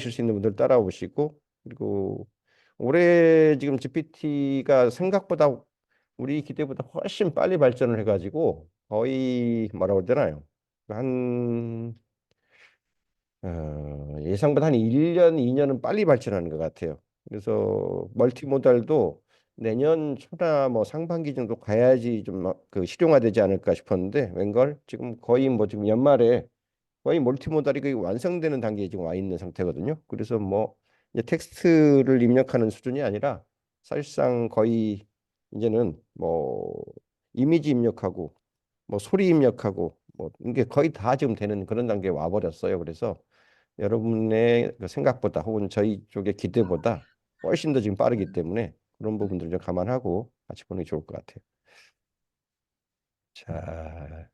보실 수 있는 분들 따라오시고, 그리고 올해 지금 GPT가 생각보다 우리 기대보다 훨씬 빨리 발전을 해가지고 거의 뭐라고 해야 되나요? 한 예상보다 한 1년, 2년은 빨리 발전하는 것 같아요. 그래서 멀티모달도 내년 초나 뭐 상반기 정도 가야지 좀 그 실용화되지 않을까 싶었는데 웬걸 지금 거의 뭐 지금 연말에 거의 멀티모달이 거의 완성되는 단계에 지금 와 있는 상태거든요. 그래서 뭐 이제 텍스트를 입력하는 수준이 아니라 사실상 거의 이제는 뭐 이미지 입력하고 뭐 소리 입력하고 뭐 이게 거의 다 지금 되는 그런 단계에 와 버렸어요. 그래서 여러분의 그 생각보다 혹은 저희 쪽의 기대보다 훨씬 더 지금 빠르기 때문에 그런 부분들을 좀 감안하고 같이 보는 게 좋을 것 같아요. 자,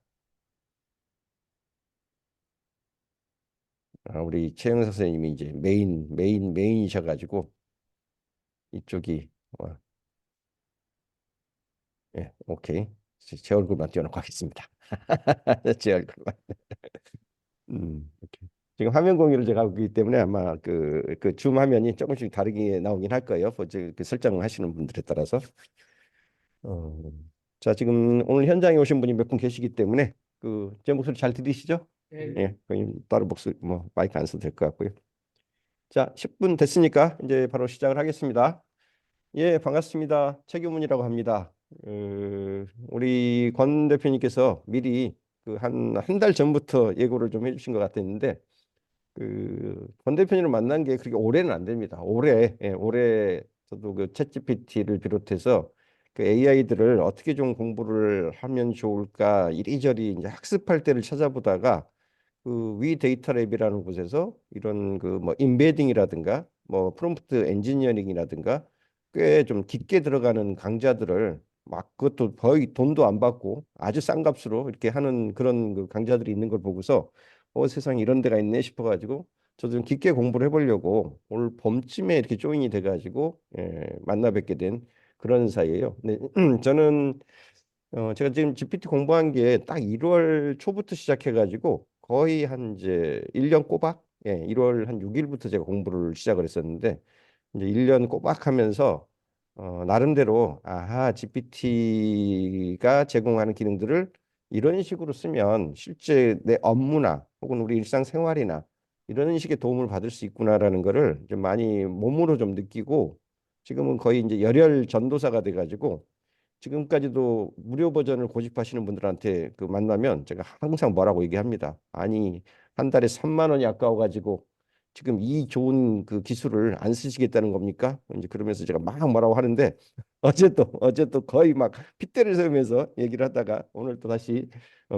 우리 최영 선생님이 이제 메인이셔가지고 이쪽이 예, 오케이. 제 얼굴만 띄워놓고 하겠습니다. 제 얼굴만. 오케이. 지금 화면 공유를 제가 하고 있기 때문에 아마 줌 화면이 조금씩 다르게 나오긴 할 거예요. 그 설정을 하시는 분들에 따라서. 어, 자, 지금 오늘 현장에 오신 분이 몇 분 계시기 때문에 제 목소리 잘 들리시죠? 네. 예, 거의 따로 목소리 뭐 마이크 안 써도 될 것 같고요. 자, 10분 됐으니까 이제 바로 시작을 하겠습니다. 예, 반갑습니다. 최규문이라고 합니다. 우리 권 대표님께서 미리 한 달 전부터 예고를 좀 해주신 것 같았는데 권 대표님을 만난 게 그렇게 올해는 안 됩니다. 올해 저도 그 챗GPT를 비롯해서 그 AI들을 어떻게 좀 공부를 하면 좋을까 이리저리 이제 학습할 때를 찾아보다가 그 위 데이터 랩이라는 곳에서 이런 그 뭐 인베딩이라든가 뭐 프롬프트 엔지니어링이라든가 꽤 좀 깊게 들어가는 강좌들을 막 그것도 거의 돈도 안 받고 아주 싼 값으로 이렇게 하는 그런 그 강좌들이 있는 걸 보고서 세상에 이런 데가 있네 싶어가지고 저도 좀 깊게 공부를 해보려고 올 봄쯤에 이렇게 조인이 돼가지고 만나 뵙게 된 그런 사이예요. 네, 저는 제가 지금 GPT 공부한 게 딱 1월 초부터 시작해가지고 거의 한 이제 1년 꼬박 1월 한 6일부터 제가 공부를 시작을 했었는데 이제 1년 꼬박 하면서 나름대로 아하 GPT가 제공하는 기능들을 이런 식으로 쓰면 실제 내 업무나 혹은 우리 일상생활이나 이런 식의 도움을 받을 수 있구나라는 거를 좀 많이 몸으로 좀 느끼고 지금은 거의 이제 열혈 전도사가 돼가지고 지금까지도 무료 버전을 고집하시는 분들한테 만나면 제가 항상 뭐라고 얘기합니다. 아니, 한 달에 3만 원이 아까워가지고 지금 이 좋은 그 기술을 안 쓰시겠다는 겁니까? 이제 그러면서 제가 막 뭐라고 하는데 어제 또 거의 막 핏대를 세우면서 얘기를 하다가 오늘 또 다시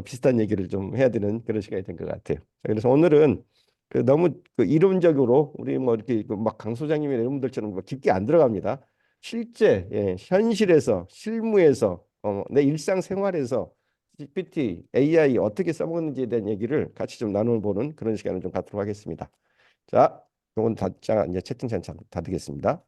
비슷한 얘기를 좀 해야 되는 그런 시간이 된 것 같아요. 그래서 오늘은 너무 이론적으로 우리 뭐 이렇게 막 강 소장님이나 이런 분들처럼 뭐 깊게 안 들어갑니다. 실제 현실에서 실무에서 내 일상생활에서 GPT, AI 어떻게 써먹는지에 대한 얘기를 같이 좀 나눠보는 그런 시간을 좀 갖도록 하겠습니다. 자, 이건 이제 채팅창 닫겠습니다.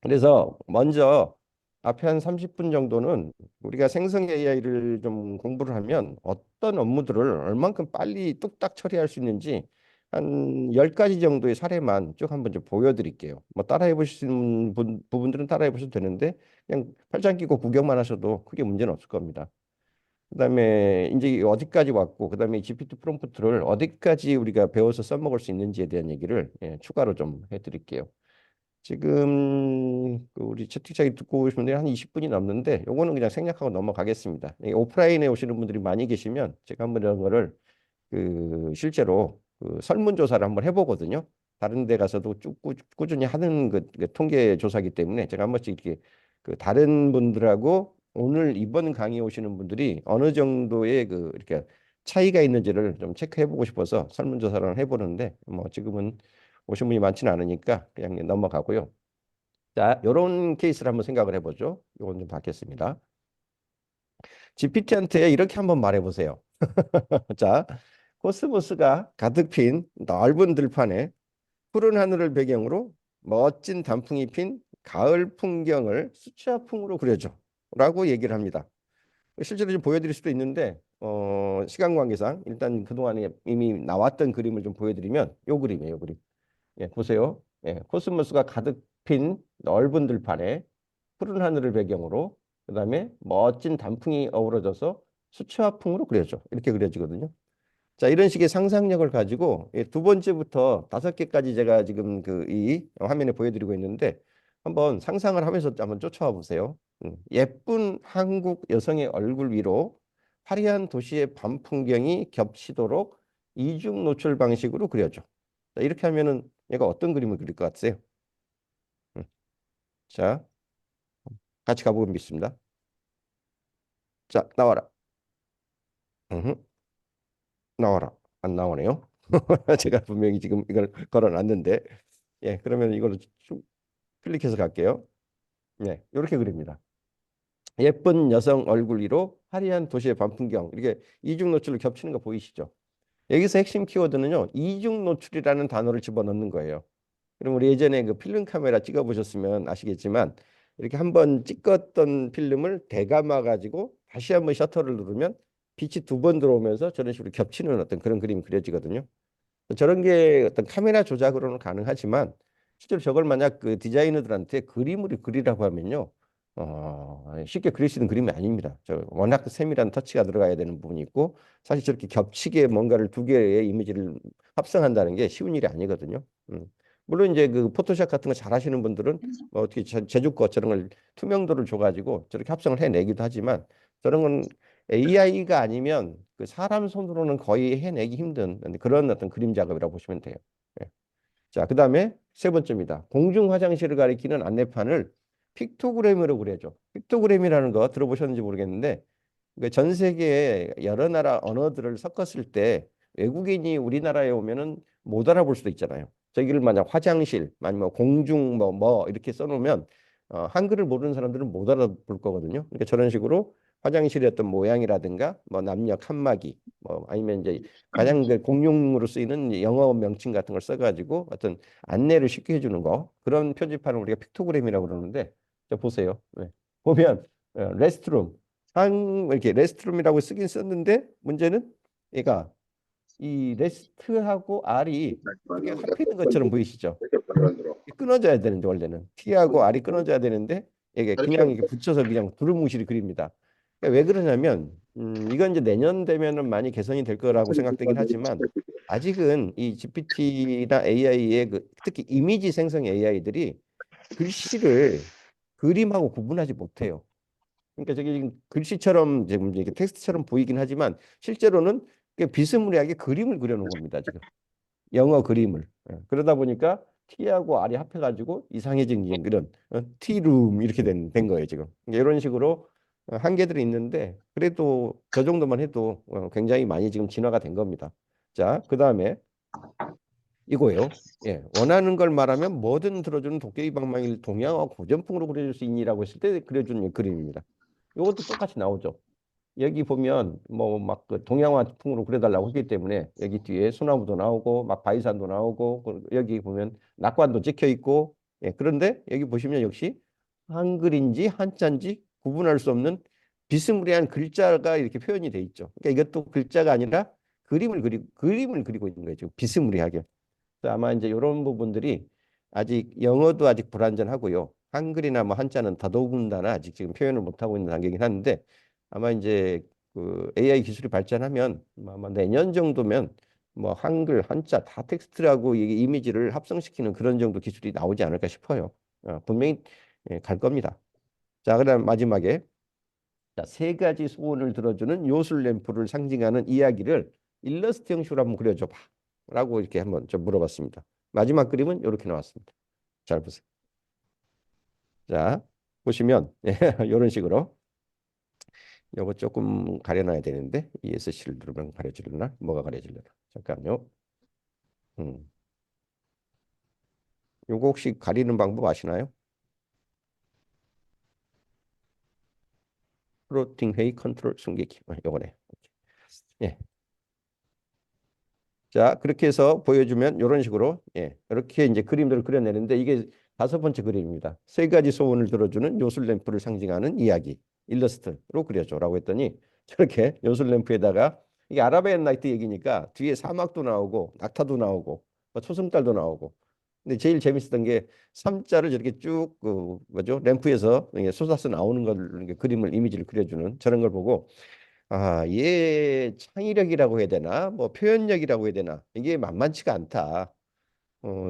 그래서 먼저 앞에 한 30분 정도는 우리가 생성 AI를 좀 공부를 하면 어떤 업무들을 얼만큼 빨리 뚝딱 처리할 수 있는지 한 10가지 정도의 사례만 쭉 한번 좀 보여드릴게요. 뭐 따라해 보시는 부분들은 따라해 보셔도 되는데 그냥 팔짱 끼고 구경만 하셔도 크게 문제는 없을 겁니다. 그다음에 이제 어디까지 왔고 그다음에 GPT 프롬프트를 어디까지 우리가 배워서 써먹을 수 있는지에 대한 얘기를 추가로 좀 해드릴게요. 지금 우리 채팅창에 듣고 오신 분들이 한 20분이 넘는데 요거는 그냥 생략하고 넘어가겠습니다. 오프라인에 오시는 분들이 많이 계시면 제가 한번 이런 거를 실제로 설문조사를 한번 해보거든요. 다른 데 가서도 쭉 꾸준히 하는 그 통계 조사기 때문에 제가 한 번씩 이렇게 다른 분들하고 오늘 이번 강의 오시는 분들이 어느 정도의 이렇게 차이가 있는지를 좀 체크해보고 싶어서 설문조사를 해보는데 뭐 지금은 오신 분이 많지는 않으니까 그냥 넘어가고요. 자, 요런 케이스를 한번 생각을 해보죠. 요건 좀 받겠습니다. GPT한테 이렇게 한번 말해보세요. 자, 코스모스가 가득 핀 넓은 들판에 푸른 하늘을 배경으로 멋진 단풍이 핀 가을 풍경을 수채화풍으로 그려줘. 라고 얘기를 합니다. 실제로 좀 보여드릴 수도 있는데 시간 관계상 일단 그동안에 이미 나왔던 그림을 좀 보여드리면 요 그림이에요. 요 그림. 예, 보세요. 예, 코스모스가 가득 핀 넓은 들판에 푸른 하늘을 배경으로 그다음에 멋진 단풍이 어우러져서 수채화풍으로 그려져. 이렇게 그려지거든요. 자, 이런 식의 상상력을 가지고 두 번째부터 다섯 개까지 제가 지금 그 이 화면에 보여드리고 있는데 한번 상상을 하면서 한번 쫓아와 보세요. 예쁜 한국 여성의 얼굴 위로 화려한 도시의 밤 풍경이 겹치도록 이중 노출 방식으로 그려줘. 자, 이렇게 하면은 얘가 어떤 그림을 그릴 것 같으세요? 음, 자, 같이 가보겠습니다. 자, 나와라. 음흠, 나와라. 안 나오네요. 제가 분명히 지금 이걸 걸어놨는데, 예, 그러면 이걸 쭉 클릭해서 갈게요. 네, 이렇게 그립니다. 예쁜 여성 얼굴 위로 화려한 도시의 밤풍경. 이렇게 이중 노출을 겹치는 거 보이시죠? 여기서 핵심 키워드는요, 이중 노출이라는 단어를 집어넣는 거예요. 그럼 우리 예전에 그 필름 카메라 찍어 보셨으면 아시겠지만 이렇게 한번 찍었던 필름을 되감아 가지고 다시 한번 셔터를 누르면 빛이 두 번 들어오면서 저런 식으로 겹치는 어떤 그런 그림이 그려지거든요. 저런 게 어떤 카메라 조작으로는 가능하지만 실제로 저걸 만약 그 디자이너들한테 그림을 그리라고 하면요, 쉽게 그릴 수 있는 그림이 아닙니다. 저 워낙 세밀한 터치가 들어가야 되는 부분이 있고 사실 저렇게 겹치게 뭔가를 두 개의 이미지를 합성한다는 게 쉬운 일이 아니거든요. 음. 물론 이제 그 포토샵 같은 거 잘하시는 분들은 뭐 어떻게 제주거 저런 걸 투명도를 줘가지고 저렇게 합성을 해내기도 하지만 저런 건 AI가 아니면 그 사람 손으로는 거의 해내기 힘든 그런 어떤 그림 작업이라고 보시면 돼요. 예. 자, 그다음에 세 번째입니다. 공중 화장실을 가리키는 안내판을 픽토그램으로 그려줘. 픽토그램이라는 거 들어보셨는지 모르겠는데 그전 세계의 여러 나라 언어들을 섞었을 때 외국인이 우리나라에 오면은 못 알아볼 수도 있잖아요. 저기를 만약 화장실, 아니면 공중 뭐 이렇게 써놓으면 한글을 모르는 사람들은 못 알아볼 거거든요. 그러니까 저런 식으로 화장실의 어떤 모양이라든가 뭐 남녀 칸막이 뭐 아니면 이제 가장 그 공용으로 쓰이는 영어 명칭 같은 걸 써가지고 어떤 안내를 쉽게 해주는 거 그런 표지판을 우리가 픽토그램이라고 그러는데 자 보세요. 네. 보면 레스트룸 이렇게 레스트룸이라고 쓰긴 썼는데 문제는 얘가 이 레스트하고 R이 두 개가 합해 있는 것처럼 보이시죠? 끊어져야 되는데 원래는 T하고 R이 끊어져야 되는데 이게 그냥 이렇게 붙여서 그냥 두루뭉실이 그립니다. 그러니까 왜 그러냐면 이건 이제 내년 되면은 많이 개선이 될 거라고 생각되긴 하지만 아직은 이 GPT나 AI의 그 특히 이미지 생성 AI들이 글씨를 그림하고 구분하지 못해요. 그러니까 저기 지금 글씨처럼 지금 이게 텍스트처럼 보이긴 하지만 실제로는 비스무리하게 그림을 그려놓은 겁니다. 지금 영어 그림을. 예. 그러다 보니까 T하고 R이 합해가지고 이상해진 이런 T룸 이렇게 된 거예요. 지금 이런 식으로 한계들이 있는데 그래도 저 정도만 해도 굉장히 많이 지금 진화가 된 겁니다. 자, 그 다음에 이거예요. 예, 원하는 걸 말하면 뭐든 들어주는 도깨비 방망이를 동양화 고전풍으로 그려줄 수 있니라고 했을 때 그려준 이 그림입니다. 이것도 똑같이 나오죠. 여기 보면 뭐 막 그 동양화풍으로 그려달라고 했기 때문에 여기 뒤에 소나무도 나오고 막 바위산도 나오고 여기 보면 낙관도 찍혀 있고 예, 그런데 여기 보시면 역시 한글인지 한자인지 구분할 수 없는 비스무리한 글자가 이렇게 표현이 돼 있죠. 그러니까 이것도 글자가 아니라 그림을 그리고 있는 거죠. 비스무리하게. 그래서 아마 이제 이런 부분들이 아직 영어도 아직 불완전하고요. 한글이나 뭐 한자는 더더군다나 아직 지금 표현을 못 하고 있는 단계이긴 한데 아마 이제 그 AI 기술이 발전하면 아마 내년 정도면 뭐 한글, 한자 다 텍스트라고 이게 이미지를 합성시키는 그런 정도 기술이 나오지 않을까 싶어요. 분명히 예, 갈 겁니다. 자, 그다음 마지막에 자, 세 가지 소원을 들어주는 요술 램프를 상징하는 이야기를 일러스트 형식으로 한번 그려줘봐. 라고 이렇게 한번 좀 물어봤습니다. 마지막 그림은 이렇게 나왔습니다. 잘 보세요. 자, 보시면 이런 식으로 요거 조금 가려놔야 되는데 ESC를 누르면 가려지려나? 뭐가 가려지려나? 잠깐요. 음. 요거 혹시 가리는 방법 아시나요? 플로팅 회의 컨트롤 숨기기. 요거네. 예. 자, 그렇게 해서 보여주면 이런 식으로 예, 이렇게 이제 그림들을 그려내는데 이게 다섯 번째 그림입니다. 세 가지 소원을 들어주는 요술 램프를 상징하는 이야기 일러스트로 그려줘라고 했더니 저렇게 요술 램프에다가 이게 아라비안 나이트 얘기니까 뒤에 사막도 나오고 낙타도 나오고 뭐 초승달도 나오고 근데 제일 재밌었던 게 삼자를 저렇게 쭉 뭐죠? 램프에서 이게 솟아서 나오는 걸 이렇게 그림을 이미지를 그려주는 저런 걸 보고 아, 얘 창의력이라고 해야 되나? 뭐 표현력이라고 해야 되나? 이게 만만치가 않다.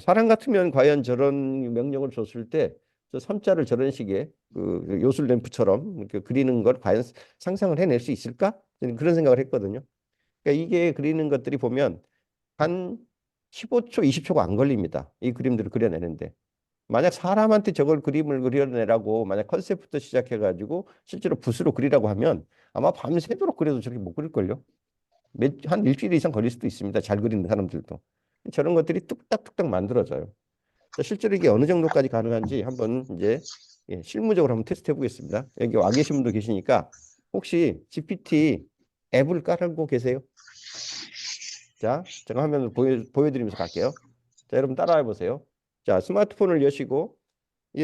사람 같으면 과연 저런 명령을 줬을 때 저 삼자를 저런 식의 그 요술 램프처럼 이렇게 그리는 걸 과연 상상을 해낼 수 있을까? 저는 그런 생각을 했거든요. 그러니까 이게 그리는 것들이 보면 한 15초, 20초가 안 걸립니다. 이 그림들을 그려내는데. 만약 사람한테 저걸 그림을 그려내라고 만약 컨셉부터 시작해가지고 실제로 붓으로 그리라고 하면 아마 밤새도록 그려도 저렇게 못 그릴걸요. 한 일주일 이상 걸릴 수도 있습니다. 잘 그리는 사람들도. 저런 것들이 뚝딱뚝딱 만들어져요. 자, 실제로 이게 어느 정도까지 가능한지 한번 이제 실무적으로 한번 테스트 해보겠습니다. 여기 와 계신 분도 계시니까 혹시 GPT 앱을 깔고 계세요? 자, 제가 화면을 보여드리면서 갈게요. 자, 여러분 따라해 보세요. 자, 스마트폰을 여시고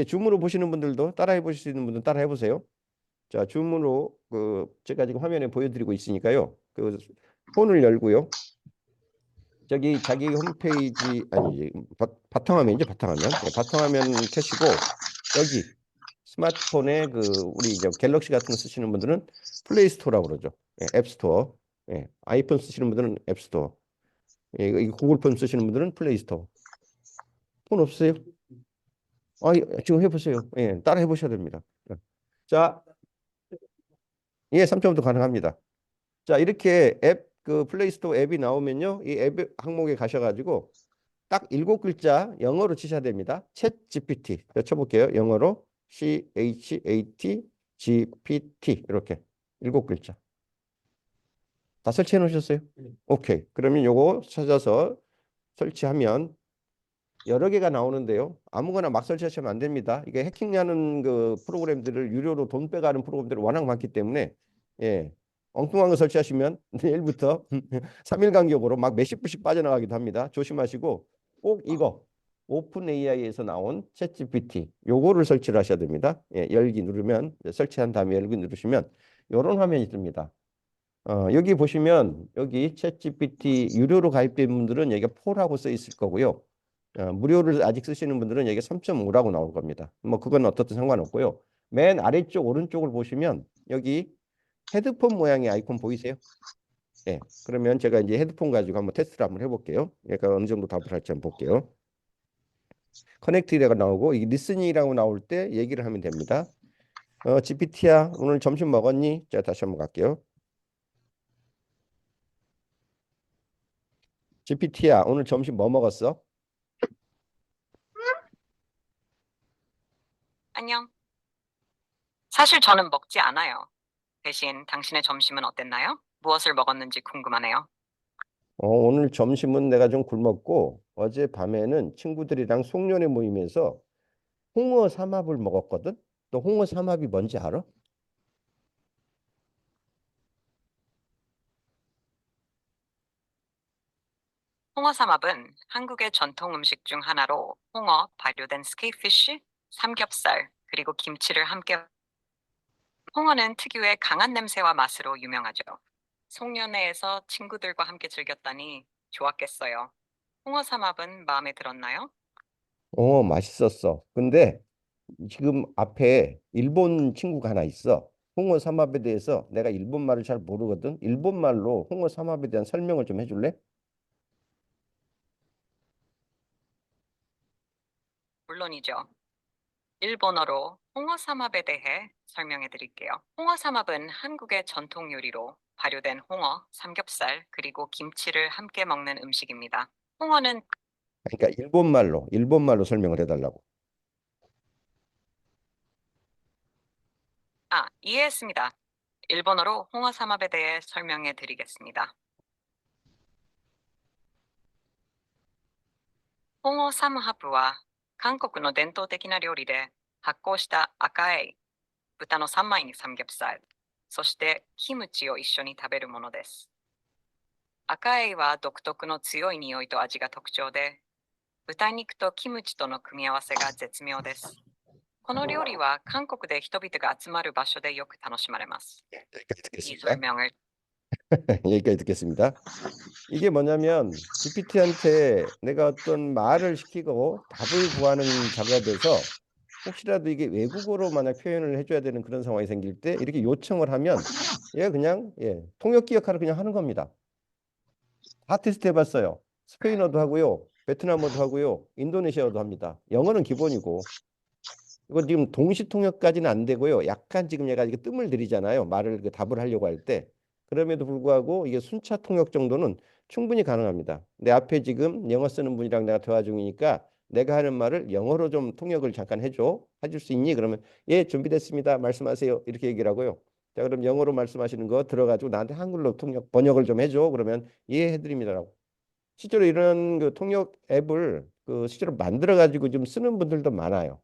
줌으로 보시는 분들도 따라해 보실 수 있는 분들은 따라해 보세요. 자, 줌으로 제가 지금 화면에 보여드리고 있으니까요. 그 폰을 열고요. 저기 자기 홈페이지 아니지 바탕화면이죠 바탕화면 바탕화면 켜시고 여기 스마트폰에 우리 이제 갤럭시 같은 거 쓰시는 분들은 플레이 스토어라고 그러죠. 앱스토어. 아이폰 쓰시는 분들은 앱스토어. 이 구글 폰 쓰시는 분들은 플레이 스토어. 폰 없으세요? 지금 해보세요. 따라 해보셔야 됩니다. 자, 3점도 가능합니다. 자, 이렇게 플레이 스토어 앱이 나오면요. 이 앱 항목에 가셔가지고 딱 7글자 영어로 치셔야 됩니다. 챗 GPT. 쳐볼게요. 영어로 CHAT GPT. 이렇게 7글자. 다 설치해 놓으셨어요? 오케이. 그러면 요거 찾아서 설치하면 여러 개가 나오는데요. 아무거나 막 설치하시면 안 됩니다. 이게 해킹하는 그 프로그램들을 유료로 돈 빼가는 프로그램들이 워낙 많기 때문에 예. 엉뚱한 거 설치하시면 내일부터 3일 간격으로 막 몇십 불씩 빠져나가기도 합니다. 조심하시고 꼭 이거 오픈 AI에서 나온 챗GPT 요거를 설치를 하셔야 됩니다. 열기 누르면 설치한 다음에 열기 누르시면 이런 화면이 뜹니다. 여기 보시면 여기 챗GPT 유료로 가입된 분들은 여기가 4라고 써 있을 거고요. 무료를 아직 쓰시는 분들은 여기 3.5라고 나올 겁니다. 뭐 그건 어떻든 상관없고요. 맨 아래쪽 오른쪽을 보시면 여기 헤드폰 모양의 아이콘 보이세요? 예. 그러면 제가 이제 헤드폰 가지고 한번 테스트를 한번 해볼게요. 얘가 어느 정도 답을 할지 한번 볼게요. 커넥트라고 나오고 이 리스닝이라고 나올 때 얘기를 하면 됩니다. GPT야 오늘 점심 먹었니? 제가 다시 한번 갈게요. GPT야 오늘 점심 뭐 먹었어? 안녕. 사실 저는 먹지 않아요. 대신 당신의 점심은 어땠나요? 무엇을 먹었는지 궁금하네요. 오늘 점심은 내가 좀 굶었고 어제 밤에는 친구들이랑 송년회 모임에서 홍어 삼합을 먹었거든. 또 홍어 삼합이 뭔지 알아? 홍어삼합은 한국의 전통 음식 중 하나로 홍어, 발효된 스케이피쉬, 삼겹살, 그리고 김치를 함께 홍어는 특유의 강한 냄새와 맛으로 유명하죠. 송년회에서 친구들과 함께 즐겼다니 좋았겠어요. 홍어삼합은 마음에 들었나요? 맛있었어. 근데 지금 앞에 일본 친구가 하나 있어. 홍어 삼합에 대해서 내가 일본 말을 잘 모르거든. 일본 말로 홍어 삼합에 대한 설명을 좀 해줄래? 물론이죠. 일본어로 홍어삼합에 대해 설명해 드릴게요. 홍어삼합은 한국의 전통 요리로 발효된 홍어, 삼겹살, 그리고 김치를 함께 먹는 음식입니다. 홍어는 그러니까 일본 말로 설명을 해달라고. 이해했습니다. 일본어로 홍어삼합에 대해 설명해 드리겠습니다. 홍어삼합は 韓国の 伝統的な料理で発酵した赤い豚の三枚に삼겹살、そしてキムチを一緒に食べるものです。赤いは独特の強い匂いと味が特徴で、豚肉とキムチとの組み合わせが絶妙です。この料理は韓国で人々が集まる場所でよく楽しまれます。 여기까지 이 듣겠습니다. 설명을 여기까지 듣겠습니다. 이게 뭐냐면 GPT한테 내가 어떤 말을 시키고 답을 구하는 작업에서 혹시라도 이게 외국어로 만약 표현을 해줘야 되는 그런 상황이 생길 때 이렇게 요청을 하면 얘가 그냥 통역 기억하러 그냥 하는 겁니다. 다 테스트 해봤어요. 스페인어도 하고요, 베트남어도 하고요, 인도네시아어도 합니다. 영어는 기본이고 이거 지금 동시 통역까지는 안 되고요. 약간 지금 얘가 이게 뜸을 들이잖아요. 말을 그 답을 하려고 할 때. 그럼에도 불구하고 이게 순차 통역 정도는 충분히 가능합니다. 내 앞에 지금 영어 쓰는 분이랑 내가 대화 중이니까 내가 하는 말을 영어로 좀 통역을 잠깐 해줘. 해줄 수 있니? 그러면 예, 준비됐습니다. 말씀하세요. 이렇게 얘기를 하고요. 자, 그럼 영어로 말씀하시는 거 들어가지고 나한테 한글로 통역 번역을 좀 해줘. 그러면 예, 해드립니다라고. 실제로 이런 그 통역 앱을 그 실제로 만들어 가지고 좀 쓰는 분들도 많아요.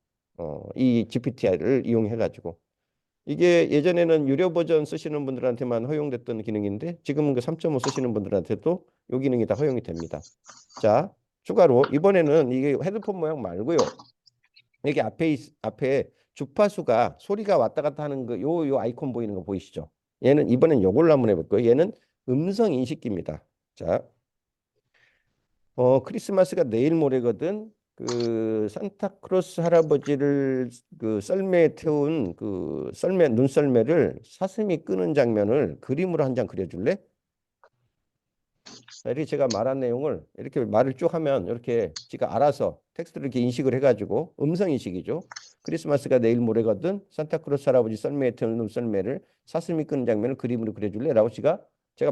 이 GPT를 이용해 가지고 이게 예전에는 유료 버전 쓰시는 분들한테만 허용됐던 기능인데 지금은 그 3.5 쓰시는 분들한테도 이 기능이 다 허용이 됩니다. 자, 추가로 이번에는 이게 헤드폰 모양 말고요. 여기 앞에 주파수가 소리가 왔다 갔다 하는 그 요 아이콘 보이는 거 보이시죠? 얘는 이번엔 요걸로 한번 해볼 거예요. 얘는 음성 인식기입니다. 자, 크리스마스가 내일 모레거든. 그 산타크로스 할아버지를 그 썰매에 태운 그 썰매 눈썰매를 사슴이 끄는 장면을 그림으로 한 장 그려줄래? 이렇게 제가 말한 내용을 이렇게 말을 쭉 하면 이렇게 지가 알아서 텍스트를 이렇게 인식을 해가지고 음성 인식이죠. 크리스마스가 내일 모레거든. 산타크로스 할아버지 썰매에 태운 눈썰매를 사슴이 끄는 장면을 그림으로 그려줄래? 라고 제가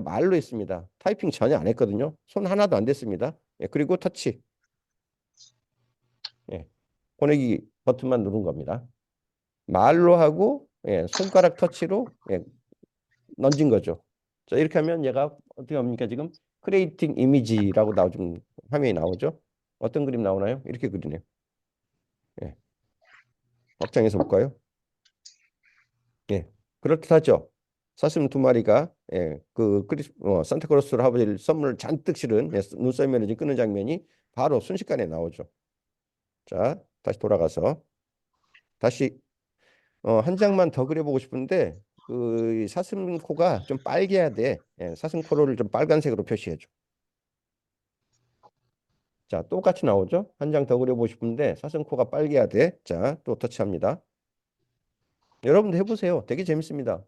말로 했습니다. 타이핑 전혀 안 했거든요. 손 하나도 안 댔습니다. 그리고 터치. 예, 보내기 버튼만 누른 겁니다. 말로 하고 손가락 터치로 던진 거죠. 자, 이렇게 하면 얘가 어떻게 합니까? 지금 크리에이팅 이미지라고 좀 화면이 나오죠. 어떤 그림 나오나요? 이렇게 그리네요. 예, 확장해서 볼까요? 예, 그렇듯하죠. 사슴 두 마리가 산타크로스 할아버지 선물을 잔뜩 실은 눈썰매를 지금 끄는 장면이 바로 순식간에 나오죠. 자, 다시 돌아가서 다시 한 장만 더 그려보고 싶은데 그 사슴코가 좀 빨개야 돼. 사슴코를 좀 빨간색으로 표시해줘. 자, 똑같이 나오죠? 한 장 더 그려보고 싶은데 사슴코가 빨개야 돼. 자, 또 터치합니다. 여러분도 해보세요. 되게 재밌습니다.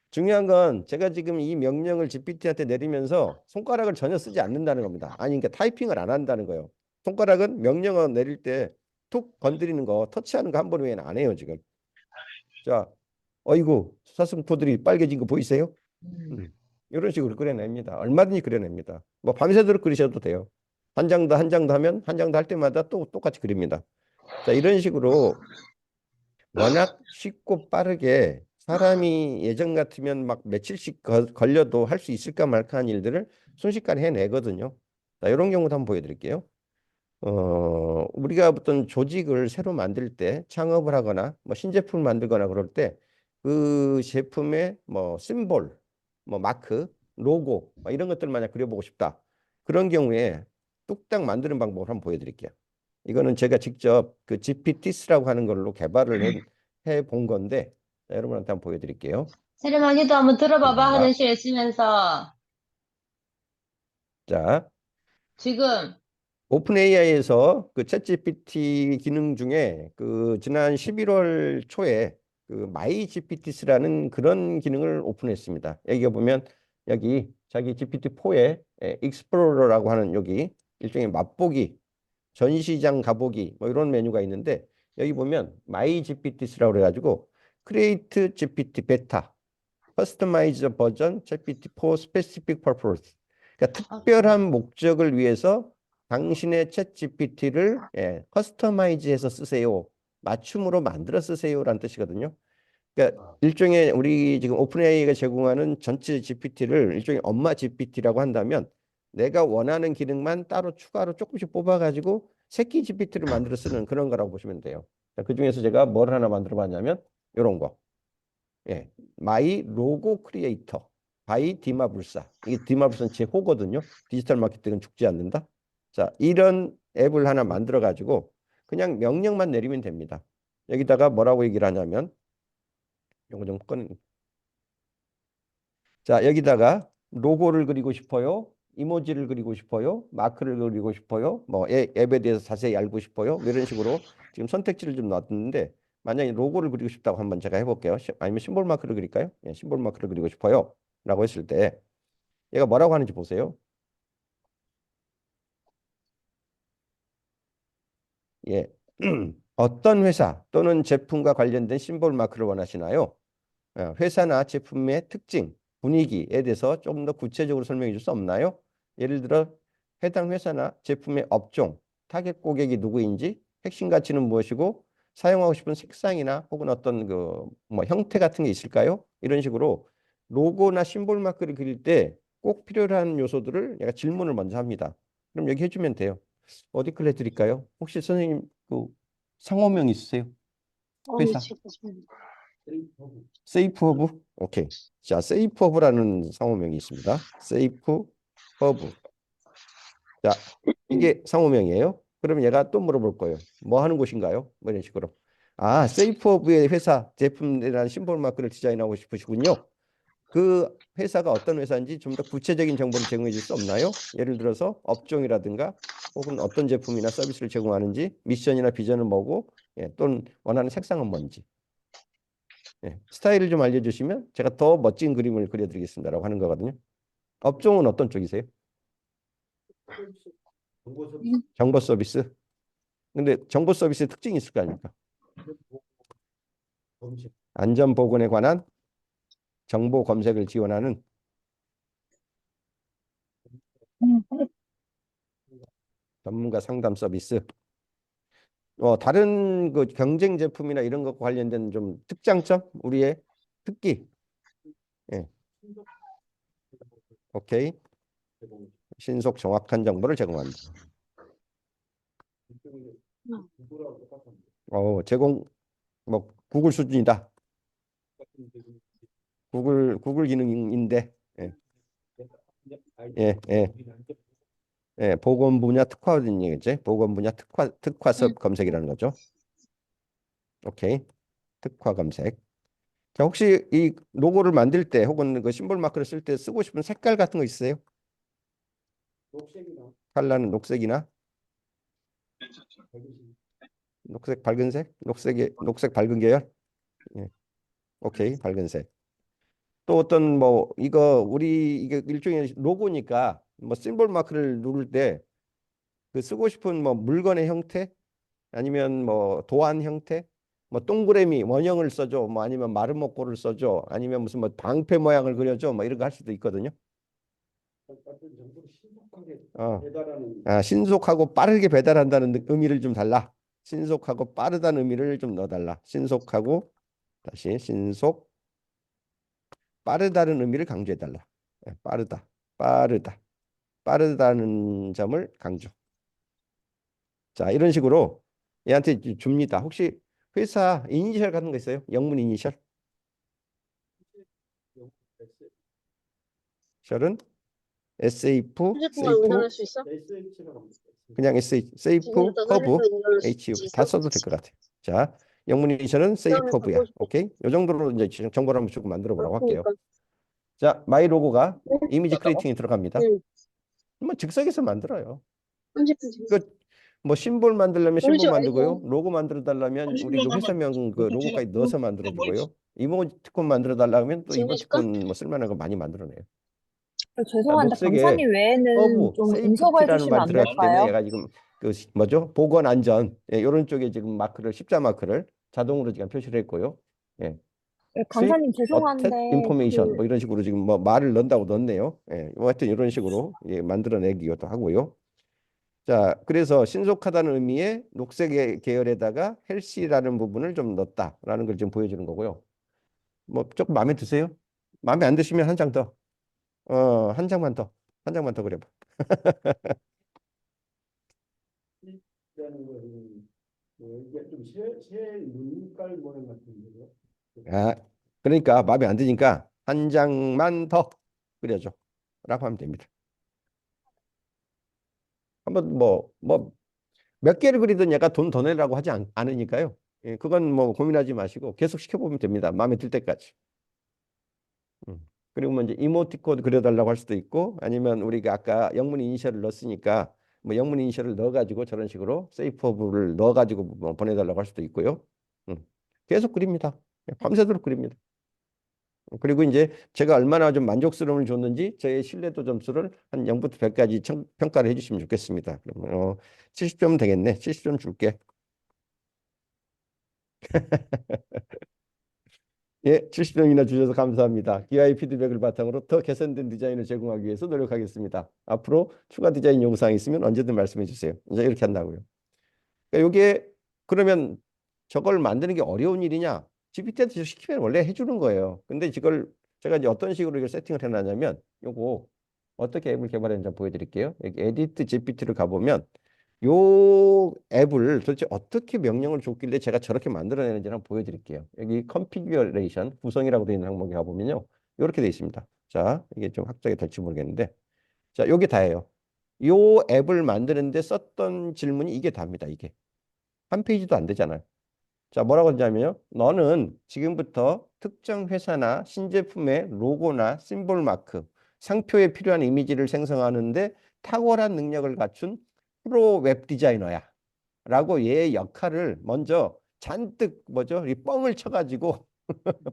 중요한 건 제가 지금 이 명령을 GPT한테 내리면서 손가락을 전혀 쓰지 않는다는 겁니다. 아니, 그러니까 타이핑을 안 한다는 거예요. 손가락은 명령어 내릴 때 툭 건드리는 거, 터치하는 거 한 번 외에는 안 해요, 지금. 자, 어이구, 사슴코들이 빨개진 거 보이세요? 이런 식으로 그려냅니다. 얼마든지 그려냅니다. 뭐 밤새도록 그리셔도 돼요. 한 장 더 한 장 더 하면 한 장 더 할 때마다 또 똑같이 그립니다. 자, 이런 식으로 워낙 쉽고 빠르게 사람이 예전 같으면 막 며칠씩 걸려도 할 수 있을까 말까 한 일들을 순식간에 해내거든요. 자, 이런 경우도 한번 보여드릴게요. 우리가 어떤 조직을 새로 만들 때 창업을 하거나 뭐 신제품을 만들거나 그럴 때 그 제품의 뭐 심볼, 뭐 마크, 로고 뭐 이런 것들을 만약 그려보고 싶다. 그런 경우에 뚝딱 만드는 방법을 한번 보여드릴게요. 이거는 제가 직접 그 GPT스라고 하는 걸로 개발을 해 본 건데 자, 여러분한테 한번 보여드릴게요. 세레머니도 한번 들어봐봐, 죄송합니다. 화장실에 있으면서. 자, 지금, 오픈 AI에서 그 챗GPT 기능 중에 그 지난 11월 초에 그 마이 GPT라는 그런 기능을 오픈했습니다. 여기 보면 여기 자기 GPT-4에 익스플로러라고 하는 여기 일종의 맛보기, 전시장 가보기 뭐 이런 메뉴가 있는데 여기 보면 마이 GPT라고 그래가지고 크리에이트 GPT 베타 커스터마이즈 버전 GPT-4 Specific Purpose. 그러니까 특별한 목적을 위해서 당신의 챗 GPT를 커스터마이즈해서 쓰세요. 맞춤으로 만들어 쓰세요라는 뜻이거든요. 그러니까 일종의 우리 지금 오픈AI가 제공하는 전체 GPT를 일종의 엄마 GPT라고 한다면 내가 원하는 기능만 따로 추가로 조금씩 뽑아가지고 새끼 GPT를 만들어 쓰는 그런 거라고 보시면 돼요. 그 중에서 제가 뭘 하나 만들어 봤냐면 이런 거. 마이 로고 크리에이터 바이 디마불사. 이게 디마불사는 제 호거든요. 디지털 마케팅은 죽지 않는다. 자, 이런 앱을 하나 만들어 가지고 그냥 명령만 내리면 됩니다. 여기다가 뭐라고 얘기를 하냐면 요거 좀 꺼내 자, 여기다가 로고를 그리고 싶어요. 이모지를 그리고 싶어요. 마크를 그리고 싶어요. 뭐 앱에 대해서 자세히 알고 싶어요. 뭐 이런 식으로 지금 선택지를 좀 놨는데 만약에 로고를 그리고 싶다고 한번 제가 해볼게요. 아니면 심볼 마크를 그릴까요? 예, 심볼 마크를 그리고 싶어요. 라고 했을 때 얘가 뭐라고 하는지 보세요. 예. 어떤 회사 또는 제품과 관련된 심볼 마크를 원하시나요? 회사나 제품의 특징, 분위기에 대해서 조금 더 구체적으로 설명해 줄 수 없나요? 예를 들어 해당 회사나 제품의 업종, 타겟 고객이 누구인지, 핵심 가치는 무엇이고, 사용하고 싶은 색상이나 혹은 어떤 그 뭐 형태 같은 게 있을까요? 이런 식으로 로고나 심볼 마크를 그릴 때 꼭 필요로 하는 요소들을 내가 질문을 먼저 합니다. 그럼 여기 해주면 돼요. 어디 클 해드릴까요? 혹시 선생님 그 상호명 있으세요? 회사? 세이프 허브? 오케이. 자, 세이프 허브라는 상호명이 있습니다. 세이프 허브. 자, 이게 상호명이에요. 그럼 얘가 또 물어볼 거예요. 뭐 하는 곳인가요? 뭐 이런 식으로. 아, 세이프 허브의 회사 제품이라는 심볼 마크를 디자인하고 싶으시군요. 그 회사가 어떤 회사인지 좀 더 구체적인 정보를 제공해 줄 수 없나요? 예를 들어서 업종이라든가 혹은 어떤 제품이나 서비스를 제공하는지 미션이나 비전은 뭐고 또는 원하는 색상은 뭔지 스타일을 좀 알려주시면 제가 더 멋진 그림을 그려드리겠습니다라고 하는 거거든요. 업종은 어떤 쪽이세요? 정보 서비스. 근데 정보 서비스의 특징이 있을 거 아닙니까? 안전 보건에 관한 정보 검색을 지원하는 전문가 상담 서비스. 다른 그 경쟁 제품이나 이런 것과 관련된 좀 특장점, 우리의 특기. 예, 오케이. 신속 정확한 정보를 제공한다. 제공 뭐 구글 수준이다. 구글 기능인데. 예, 예, 예. 예, 보건 분야 특화된 얘기지. 보건 분야 특화섭 검색이라는 거죠. 오케이. 특화 검색. 자, 혹시 이 로고를 만들 때 혹은 그 심볼 마크를 쓸 때 쓰고 싶은 색깔 같은 거 있어요? 컬러는 녹색이나 녹색 밝은색? 녹색 밝은 계열? 예. 오케이. 밝은색. 또 어떤 뭐 이거 우리 이게 일종의 로고니까 뭐 심볼 마크를 누를 때 그 쓰고 싶은 뭐 물건의 형태 아니면 뭐 도안 형태 뭐 동그라미 원형을 써줘 뭐 아니면 마른 목골을 써줘 아니면 무슨 뭐 방패 모양을 그려줘 뭐 이런 거 할 수도 있거든요. 신속하고 빠르게 배달한다는 의미를 좀 달라. 신속하고 빠르다는 의미를 좀 넣어달라. 신속하고 다시 신속 빠르다는 의미를 강조해달라. 빠르다, 빠르다, 빠르다는 점을 강조. 자, 이런 식으로 얘한테 줍니다. 혹시 회사 이니셜 같은 거 있어요? 영문 이니셜? 셜은 세이프, 세이프, 그냥 세이프, 허브, HU 다 써도 될 것 같아요. 자, 영문 이니셜은 세이프 허브야. 오케이? 이 정도로 이제 정보를 한번 조금 만들어 보라고 할게요. 자, 마이 로고가 이미지 크리에이팅에 들어갑니다. 뭐 즉석에서 만들어요. 뭐 심볼 만들려면 심볼 만들고요. 로고 만들어 달라면 우리 그 회사명 그 로고까지 넣어서 만들어 주고요. 이모티콘 만들어 달라면 또 이모티콘 뭐 쓸만한 거 많이 만들어내요. 죄송한데 녹색에 강사님 외에는 허브, 좀 분석을 세이프티라는 해주시면 말이 안 들어갔기 때문에 될까요? 얘가 지금 그 뭐죠? 보건 안전 이런 쪽에 지금 마크를 십자 마크를 자동으로 지금 표시를 했고요. 예. 강사님 어택 죄송한데 인포메이션 뭐 이런 식으로 지금 뭐 말을 넣는다고 넣었네요. 예. 뭐 하여튼 이런 식으로 만들어내기도 하고요. 자, 그래서 신속하다는 의미의 녹색의 계열에다가 헬시라는 부분을 좀 넣었다라는 걸 좀 보여주는 거고요. 뭐 조금 마음에 드세요? 마음에 안 드시면 한 장 더. 한 장만 더. 한 장만 더 그려봐. 아, 그러니까 마음에 안 드니까 한 장만 더 그려줘. 라고 하면 됩니다. 한번 몇 개를 그리든 얘가 돈 더 내라고 하지 않으니까요. 예, 그건 뭐 고민하지 마시고 계속 시켜보면 됩니다. 마음에 들 때까지. 그리고 뭐 이제 이모티콘 그려달라고 할 수도 있고 아니면 우리가 아까 영문 이니셜을 넣었으니까 뭐 영문 이니셜을 넣어가지고 저런 식으로 세이프 오브를 넣어가지고 뭐 보내달라고 할 수도 있고요. 계속 그립니다. 밤새도록 그립니다. 그리고 이제 제가 얼마나 좀 만족스러움을 줬는지 저의 신뢰도 점수를 한 0부터 100까지 평가를 해주시면 좋겠습니다. 그러면 70점 되겠네. 70점 줄게. 예, 70점이나 주셔서 감사합니다. 기아의 피드백을 바탕으로 더 개선된 디자인을 제공하기 위해서 노력하겠습니다. 앞으로 추가 디자인 요구사항이 있으면 언제든 말씀해 주세요. 이제 이렇게 한다고요. 그러니까 이게 그러면 저걸 만드는 게 어려운 일이냐? GPT한테 시키면 원래 해주는 거예요. 근데 이걸 제가 이제 어떤 식으로 이걸 세팅을 해놨냐면 요거 어떻게 앱을 개발했는지 한번 보여드릴게요. 여기 에디트 GPT를 가보면 요 앱을 도대체 어떻게 명령을 줬길래 제가 저렇게 만들어내는지 한번 보여드릴게요. 여기 컨피규레이션 구성이라고 되어 있는 항목에 가보면요. 이렇게 되어 있습니다. 자, 이게 좀 확장이 될지 모르겠는데 자, 요게 다예요. 요 앱을 만드는데 썼던 질문이 이게 답니다. 이게 한 페이지도 안 되잖아요. 자, 뭐라고 하냐면요. 너는 지금부터 특정 회사나 신제품의 로고나 심볼 마크, 상표에 필요한 이미지를 생성하는데 탁월한 능력을 갖춘 프로 웹 디자이너야. 라고 얘의 역할을 먼저 잔뜩 뭐죠? 이 뻥을 쳐가지고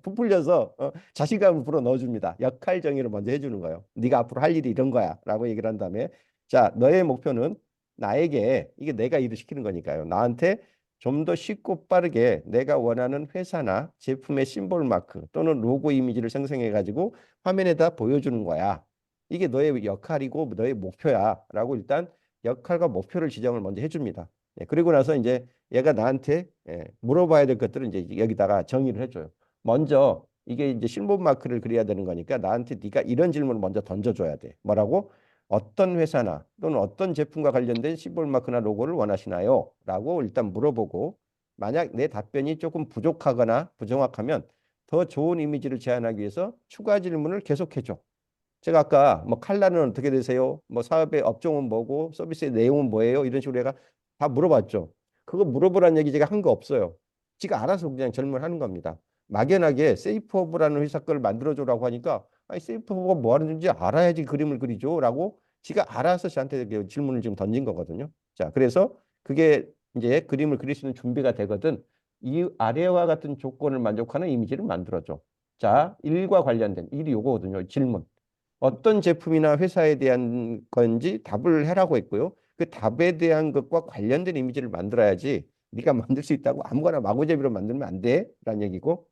부풀려서 자신감을 불어 넣어줍니다. 역할 정의를 먼저 해주는 거예요. 네가 앞으로 할 일이 이런 거야. 라고 얘기를 한 다음에 자, 너의 목표는 나에게 이게 내가 일을 시키는 거니까요. 나한테 좀 더 쉽고 빠르게 내가 원하는 회사나 제품의 심볼 마크 또는 로고 이미지를 생성해 가지고 화면에다 보여주는 거야. 이게 너의 역할이고 너의 목표야. 라고 일단 역할과 목표를 지정을 먼저 해줍니다. 예, 그리고 나서 이제 얘가 나한테 물어봐야 될 것들을 이제 여기다가 정의를 해줘요. 먼저 이게 이제 심볼 마크를 그려야 되는 거니까 나한테 네가 이런 질문을 먼저 던져줘야 돼. 뭐라고? 어떤 회사나 또는 어떤 제품과 관련된 심볼 마크나 로고를 원하시나요? 라고 일단 물어보고 만약 내 답변이 조금 부족하거나 부정확하면 더 좋은 이미지를 제안하기 위해서 추가 질문을 계속해줘. 제가 아까 뭐 칼라는 어떻게 되세요? 뭐 사업의 업종은 뭐고 서비스의 내용은 뭐예요? 이런 식으로 내가 다 물어봤죠. 그거 물어보라는 얘기 제가 한 거 없어요. 지가 알아서 그냥 질문하는 겁니다. 막연하게 세이프허브라는 회사 걸 만들어줘라고 하니까 아니 세이프허브가 뭐 하는지 알아야지 그림을 그리죠 라고 지가 알아서 저한테 질문을 지금 던진 거거든요. 자, 그래서 그게 이제 그림을 그릴 수 있는 준비가 되거든 이 아래와 같은 조건을 만족하는 이미지를 만들어줘. 자, 일과 관련된 일이 요거거든요. 질문. 어떤 제품이나 회사에 대한 건지 답을 해라고 했고요. 그 답에 대한 것과 관련된 이미지를 만들어야지 네가 만들 수 있다고 아무거나 마구잡이로 만들면 안 돼 라는 얘기고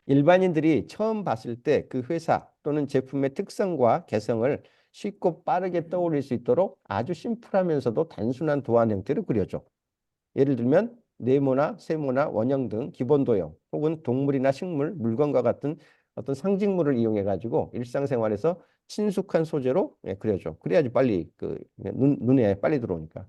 일반인들이 처음 봤을 때 그 회사 또는 제품의 특성과 개성을 쉽고 빠르게 떠올릴 수 있도록 아주 심플하면서도 단순한 도안 형태를 그려줘. 예를 들면 네모나 세모나 원형 등 기본 도형 혹은 동물이나 식물, 물건과 같은 어떤 상징물을 이용해 가지고 일상생활에서 친숙한 소재로 그려줘. 그래야지 빨리 눈에 빨리 들어오니까.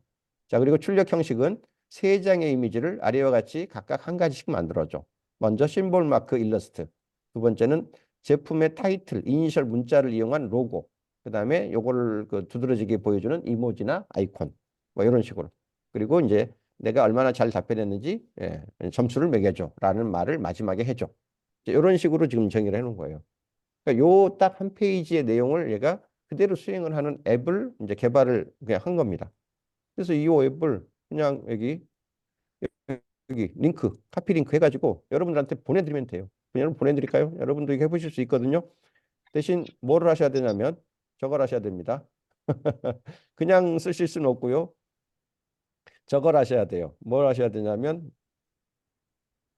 자, 그리고 출력 형식은 세 장의 이미지를 아래와 같이 각각 한 가지씩 만들어줘. 먼저 심볼 마크 일러스트. 두 번째는 제품의 타이틀, 이니셜 문자를 이용한 로고. 그다음에 요거를 두드러지게 보여주는 이모지나 아이콘. 뭐 이런 식으로. 그리고 이제 내가 얼마나 잘 답변했는지 점수를 매겨줘라는 말을 마지막에 해줘. 이런 식으로 지금 정의를 해놓은 거예요. 그러니까 요 딱 한 페이지의 내용을 얘가 그대로 수행을 하는 앱을 이제 개발을 그냥 한 겁니다. 그래서 이 앱을 그냥 여기 링크, 카피 링크 해가지고 여러분들한테 보내드리면 돼요. 그냥 보내드릴까요? 여러분도 이거 해보실 수 있거든요. 대신 뭐를 하셔야 되냐면 저걸 하셔야 됩니다. 그냥 쓰실 수는 없고요. 저걸 하셔야 돼요. 뭘 하셔야 되냐면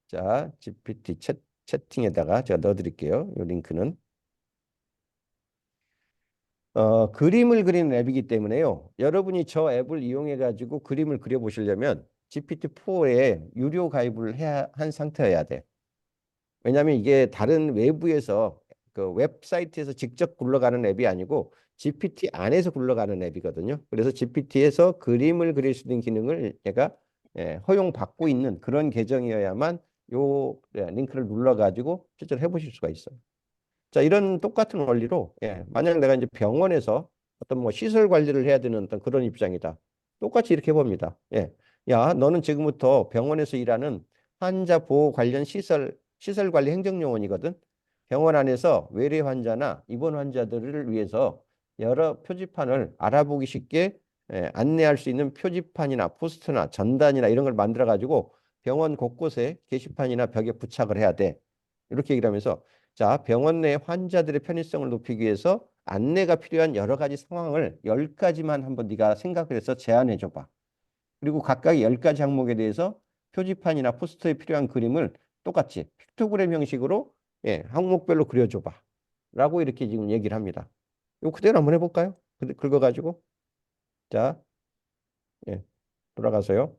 자, GPT 채팅에다가 제가 넣어드릴게요. 이 링크는 그림을 그리는 앱이기 때문에요. 여러분이 저 앱을 이용해 가지고 그림을 그려 보시려면 GPT-4에 유료 가입을 해야 한 상태여야 돼. 왜냐하면 이게 다른 외부에서 그 웹사이트에서 직접 굴러가는 앱이 아니고 GPT 안에서 굴러가는 앱이거든요. 그래서 GPT에서 그림을 그릴 수 있는 기능을 얘가 허용받고 있는 그런 계정이어야만 요 링크를 눌러가지고 실제로 해보실 수가 있어요. 자, 이런 똑같은 원리로 만약 내가 이제 병원에서 어떤 뭐 시설 관리를 해야 되는 어떤 그런 입장이다. 똑같이 이렇게 해봅니다. 야, 너는 지금부터 병원에서 일하는 환자 보호 관련 시설 관리 행정요원이거든. 병원 안에서 외래 환자나 입원 환자들을 위해서 여러 표지판을 알아보기 쉽게 안내할 수 있는 표지판이나 포스터나 전단이나 이런 걸 만들어 가지고 병원 곳곳에 게시판이나 벽에 부착을 해야 돼. 이렇게 얘기를 하면서 자, 병원 내 환자들의 편의성을 높이기 위해서 안내가 필요한 여러 가지 상황을 10가지만 한번 네가 생각을 해서 제안해 줘 봐. 그리고 각각 10가지 항목에 대해서 표지판이나 포스터에 필요한 그림을 똑같이 픽토그램 형식으로 항목별로 그려줘 봐. 라고 이렇게 지금 얘기를 합니다. 이거 그대로 한번 해볼까요? 긁어가지고. 자, 돌아가서요.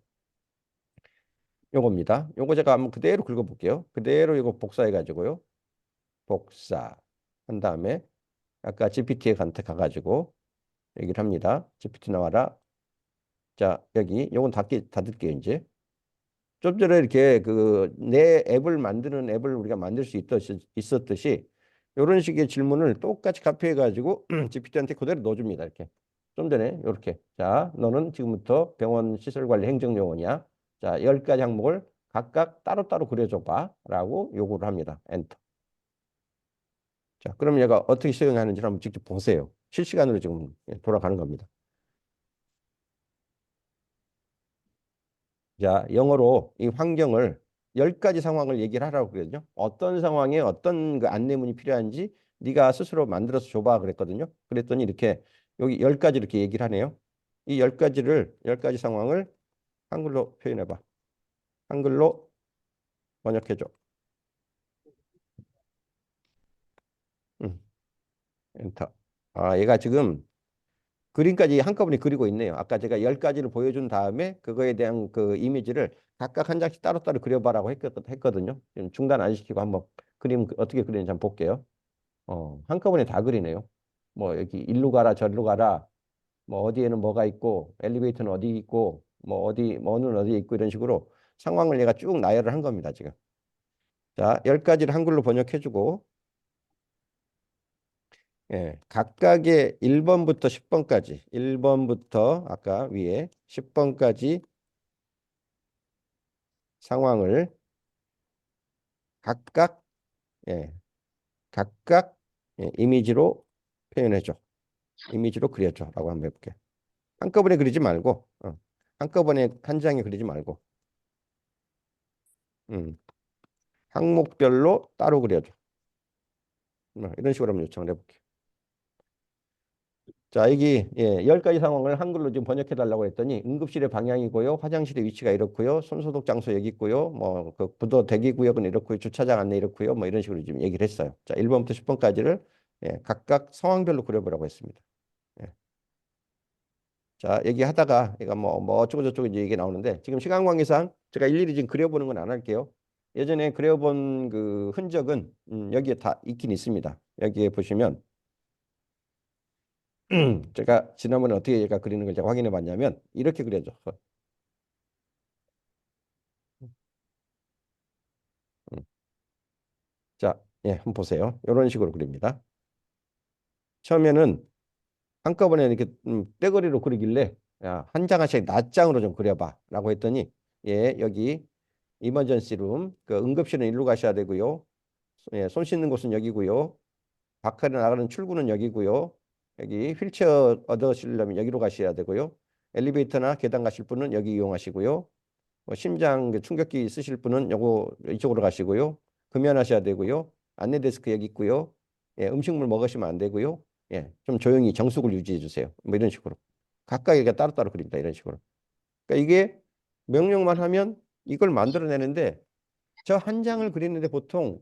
요겁니다. 요거 제가 한번 그대로 긁어볼게요. 그대로 이거 복사해가지고요. 복사. 한 다음에 아까 GPT에 가가지고 얘기를 합니다. GPT 나와라. 자, 여기 요건 닫을게요, 이제. 좀 전에 이렇게 그 내 앱을 만드는 앱을 우리가 만들 수 있었듯이 이런 식의 질문을 똑같이 카피해가지고 GPT한테 그대로 넣어줍니다. 이렇게. 좀 전에 이렇게. 자, 너는 지금부터 병원 시설관리 행정요원이야. 자, 10가지 항목을 각각 따로따로 그려줘봐. 라고 요구를 합니다. 엔터. 자, 그럼 얘가 어떻게 수행하는지 한번 직접 보세요. 실시간으로 지금 돌아가는 겁니다. 자, 영어로 이 환경을 10가지 상황을 얘기를 하라고 그랬거든요. 어떤 상황에 어떤 그 안내문이 필요한지 네가 스스로 만들어서 줘봐 그랬거든요. 그랬더니 이렇게 여기 10가지 이렇게 얘기를 하네요. 이 10가지 상황을 한글로 표현해봐. 한글로 번역해줘. 엔터. 아, 얘가 지금 그림까지 한꺼번에 그리고 있네요. 아까 제가 10가지를 보여준 다음에 그거에 대한 그 이미지를 각각 한 장씩 따로따로 그려봐라고 했거든요. 지금 중단 안 시키고 한번 그림 어떻게 그리는지 한번 볼게요. 한꺼번에 다 그리네요. 뭐 여기 일로 가라 저리로 가라 뭐 어디에는 뭐가 있고 엘리베이터는 어디 있고 뭐 어디 뭐는 어디에 있고 이런 식으로 상황을 얘가 쭉 나열을 한 겁니다. 지금. 자, 10가지를 한글로 번역해주고 각각의 1번부터 10번까지 1번부터 아까 위에 10번까지 상황을 각각 예, 각각 이미지로 표현해줘. 이미지로 그려줘 라고 한번 해볼게. 한꺼번에 그리지 말고 한꺼번에 한 장에 그리지 말고 항목별로 따로 그려줘. 이런 식으로 한번 요청을 해볼게. 자, 여기 10가지 상황을 한글로 지금 번역해 달라고 했더니 응급실의 방향이고요. 화장실의 위치가 이렇고요. 손소독 장소 여기 있고요. 뭐 그 부도 대기 구역은 이렇고요. 주차장 안내 이렇고요. 뭐 이런 식으로 지금 얘기를 했어요. 자, 1번부터 10번까지를 각각 상황별로 그려보라고 했습니다. 자, 얘기하다가 얘가 뭐 어쩌고 저쩌고 이제 얘기 나오는데 지금 시간 관계상 제가 일일이 지금 그려보는 건 안 할게요. 예전에 그려본 그 흔적은 여기에 다 있긴 있습니다. 여기에 보시면 제가 지난번에 어떻게 얘가 그리는 걸 제가 확인해 봤냐면 이렇게 그려져. 자, 한번 보세요. 이런 식으로 그립니다. 처음에는 한꺼번에 이렇게 떼거리로 그리길래 야, 한 장 한씩 낱장으로 좀 그려봐 라고 했더니 여기 이머전시 룸, 그 응급실은 일로 가셔야 되고요. 손 씻는 곳은 여기고요. 바깥에 나가는 출구는 여기고요. 여기 휠체어 얻으시려면 여기로 가셔야 되고요. 엘리베이터나 계단 가실 분은 여기 이용하시고요. 뭐 심장 충격기 쓰실 분은 이쪽으로 가시고요. 금연하셔야 되고요. 안내 데스크 여기 있고요. 음식물 먹으시면 안 되고요. 좀 조용히 정숙을 유지해 주세요. 뭐 이런 식으로. 각각 이게 따로따로 그립니다. 이런 식으로. 그러니까 이게 명령만 하면 이걸 만들어내는데 저 한 장을 그리는데 보통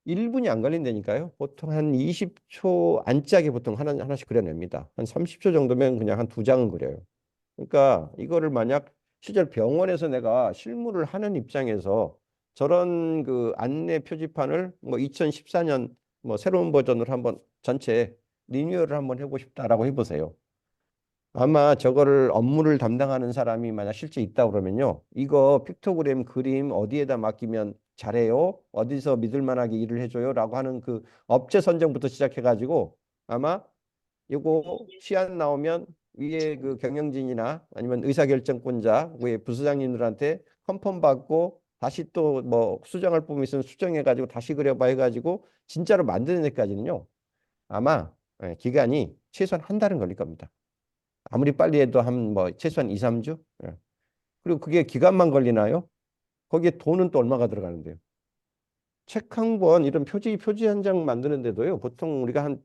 1분이 안 걸린다니까요. 보통 한 20초 안짝에 보통 하나씩 그려냅니다. 한 30초 정도면 그냥 한 2장은 그려요. 그러니까 이거를 만약 실제 병원에서 내가 실무를 하는 입장에서 저런 그 안내 표지판을 뭐 2014년 뭐 새로운 버전으로 한번 전체 리뉴얼을 한번 해보고 싶다라고 해보세요. 아마 저거를 업무를 담당하는 사람이 만약 실제 있다 그러면요. 이거 픽토그램 그림 어디에다 맡기면 잘해요? 어디서 믿을 만하게 일을 해줘요? 라고 하는 그 업체 선정부터 시작해가지고 아마 이거 시안 나오면 위에 그 경영진이나 아니면 의사결정권자 위에 부서장님들한테 컨펌 받고 다시 또 뭐 수정할 부분이 있으면 수정해가지고 다시 그려봐 해가지고 진짜로 만드는 데까지는요. 아마 기간이 최소한 한 달은 걸릴 겁니다. 아무리 빨리 해도 한 뭐 최소한 2, 3주? 예. 그리고 그게 기간만 걸리나요? 거기에 돈은 또 얼마가 들어가는데요? 책 한 권 이런 표지 한 장 만드는데도요. 보통 우리가 한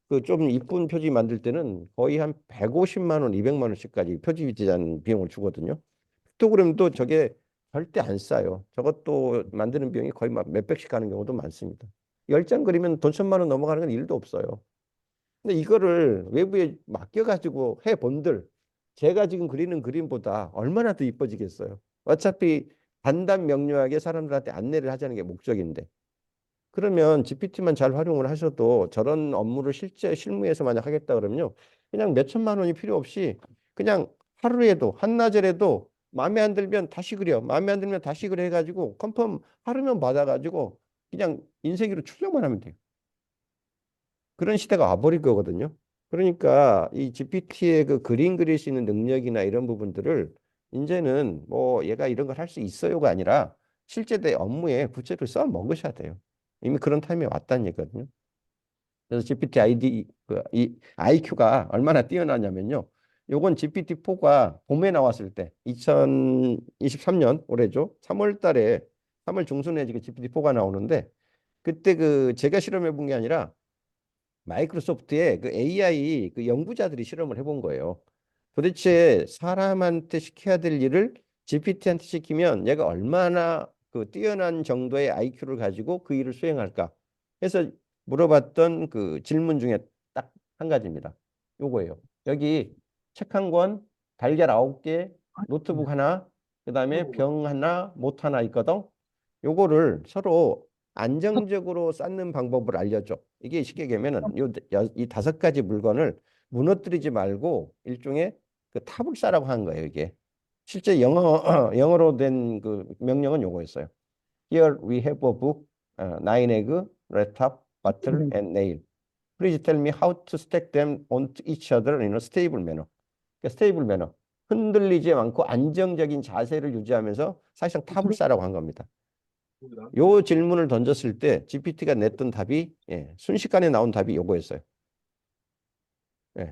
그 좀 이쁜 표지 만들 때는 거의 한 150만 원, 200만 원씩까지 표지 디자인 비용을 주거든요. 픽토그램도 저게 절대 안 싸요. 저것도 만드는 비용이 거의 막 몇백씩 가는 경우도 많습니다. 10장 그리면 돈 1,000만 원 넘어가는 건 일도 없어요. 근데 이거를 외부에 맡겨가지고 해본들 제가 지금 그리는 그림보다 얼마나 더 이뻐지겠어요. 어차피 간단 명료하게 사람들한테 안내를 하자는 게 목적인데 그러면 GPT만 잘 활용을 하셔도 저런 업무를 실제 실무에서 만약 하겠다 그러면요. 그냥 몇 천만 원이 필요 없이 그냥 하루에도 한나절에도 마음에 안 들면 다시 그려. 마음에 안 들면 다시 그려 해가지고 컨펌 하루면 받아가지고 그냥 인쇄기로 출력만 하면 돼요. 그런 시대가 와버릴 거거든요. 그러니까 이 GPT의 그 그림 그릴 수 있는 능력이나 이런 부분들을 이제는 뭐 얘가 이런 걸 할 수 있어요가 아니라 실제 내 업무에 구체적으로 써 먹으셔야 돼요. 이미 그런 타임이 왔다는 얘기거든요. 그래서 GPT 이 IQ가 얼마나 뛰어나냐면요. 요건 GPT-4가 봄에 나왔을 때 2023년 올해죠. 3월 달에 3월 중순에 지금 GPT-4가 나오는데 그때 그 제가 실험해 본 게 아니라 마이크로소프트의 그 AI 그 연구자들이 실험을 해본 거예요. 도대체 사람한테 시켜야 될 일을 GPT한테 시키면 얘가 얼마나 그 뛰어난 정도의 IQ를 가지고 그 일을 수행할까? 해서 물어봤던 그 질문 중에 딱 한 가지입니다. 요거예요. 여기 책 한 권, 달걀 9개, 노트북 하나, 그다음에 병 하나, 못 하나 있거든. 요거를 서로 안정적으로 쌓는 방법을 알려줘. 이게 쉽게 얘기하면은 이 5가지 물건을 무너뜨리지 말고 일종의 그 탑을 쌓라고 하는 거예요, 이게. 실제 영어로 된 그 명령은 요거였어요. Here we have a book, nine egg, red top, bottle, and nail. Please tell me how to stack them onto each other in a stable manner. 그러니까 스테이블 매너. 흔들리지 않고 안정적인 자세를 유지하면서 사실상 탑을 쌓라고 한 겁니다. 요 질문을 던졌을 때 GPT가 냈던 답이 순식간에 나온 답이 요거였어요.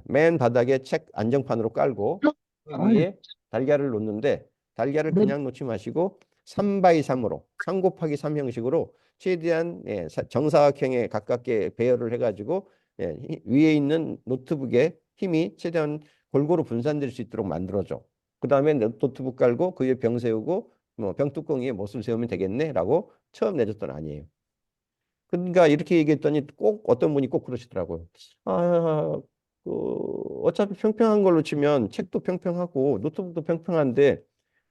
맨 바닥에 책 안정판으로 깔고 그 위에 달걀을 놓는데 달걀을 그냥 놓지 마시고 3x3으로 3 곱하기 3 형식으로 최대한 정사각형에 가깝게 배열을 해가지고 위에 있는 노트북에 힘이 최대한 골고루 분산될 수 있도록 만들어줘. 그 다음에 노트북 깔고 그 위에 병 세우고 뭐 병뚜껑 위에 못을 세우면 되겠네라고 처음 내줬던 아니에요. 그러니까 이렇게 얘기했더니 꼭 어떤 분이 꼭 그러시더라고요. 아, 그 어차피 평평한 걸로 치면 책도 평평하고 노트북도 평평한데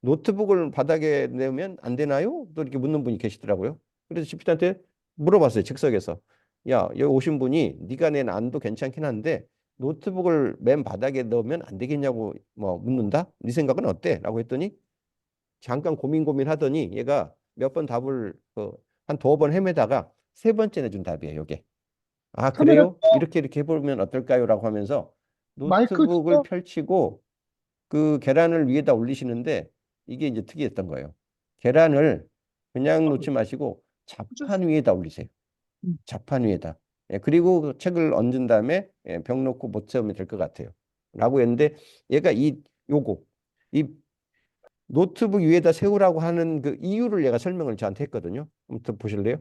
노트북을 바닥에 내면 안 되나요? 또 이렇게 묻는 분이 계시더라고요. 그래서 GPT한테 물어봤어요. 즉석에서. 야, 여기 오신 분이 네가 낸 안도 괜찮긴 한데 노트북을 맨 바닥에 넣으면 안 되겠냐고 뭐 묻는다? 네 생각은 어때? 라고 했더니 잠깐 고민하더니 얘가 몇 번 답을 한 2번 헤매다가 3번째 내준 답이에요, 이게. 아, 그래요? 이렇게 해보면 어떨까요? 라고 하면서 노트북을 펼치고 그 계란을 위에다 올리시는데 이게 이제 특이했던 거예요. 계란을 그냥 놓지 마시고 자판 위에다 올리세요. 자판 위에다. 그리고 그 책을 얹은 다음에 병 놓고 못 세우면 될 것 같아요. 라고 했는데 얘가 이 노트북 위에다 세우라고 하는 그 이유를 얘가 설명을 저한테 했거든요. 한번 보실래요?